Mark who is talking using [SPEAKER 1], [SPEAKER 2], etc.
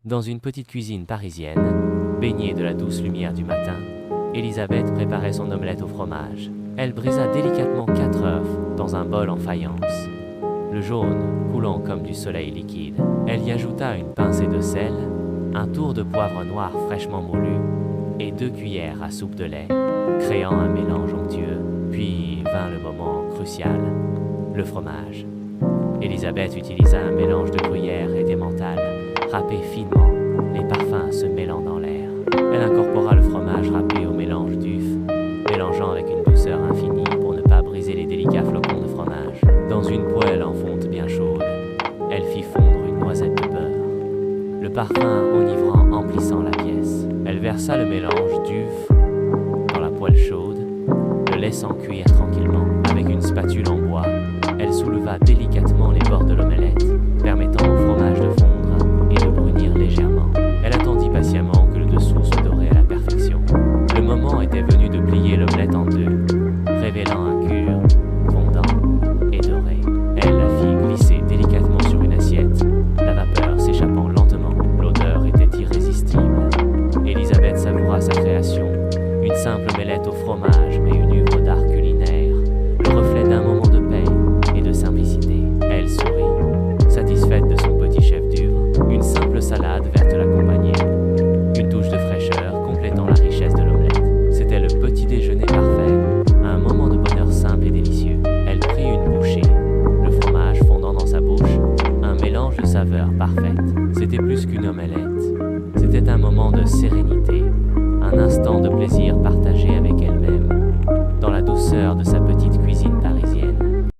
[SPEAKER 1] Dans une petite cuisine parisienne, baignée de la douce lumière du matin, Elisabeth préparait son omelette au fromage. Elle brisa délicatement 4 œufs dans un bol en faïence, le jaune coulant comme du soleil liquide. Elle y ajouta une pincée de sel, un tour de poivre noir fraîchement moulu et 2 cuillères à soupe de lait, créant un mélange onctueux. Puis vint le moment crucial, le fromage. Elisabeth utilisa un mélange de gruyère et d'emmental, râpé finement, les parfums se mêlant dans l'air. Elle incorpora le fromage râpé au mélange d'UF, mélangeant avec une douceur infinie pour ne pas briser les délicats flocons de fromage. Dans une poêle en fonte bien chaude, elle fit fondre une noisette de beurre, le parfum enivrant emplissant la pièce. Elle versa le mélange d'UF dans la poêle chaude, le laissant cuire tranquillement. Avec une spatule en bois, elle souleva délicatement les bords de l'omelette, permettant au fromage de fondre et de brunir légèrement. Elle attendit patiemment que le dessous soit doré à la perfection. Le moment était venu de plier l'omelette en deux, révélant un cure fondant et doré. Elle la fit glisser délicatement sur une assiette, la vapeur s'échappant lentement. L'odeur était irrésistible. Elisabeth savoura sa création, une simple omelette au fromage, mais une œuvre d'art culinaire, le reflet d'un moment de paix et de simplicité. Elle sourit, satisfaite de son petit chef-d'œuvre. Une simple salade verte l'accompagnait, une touche de fraîcheur complétant la richesse de l'omelette. C'était le petit déjeuner parfait, un moment de bonheur simple et délicieux. Elle prit une bouchée, le fromage fondant dans sa bouche, un mélange de saveurs parfaite. C'était plus qu'une omelette, c'était un moment de sérénité, un instant de plaisir partagé avec elle-même. Dans la douceur de sa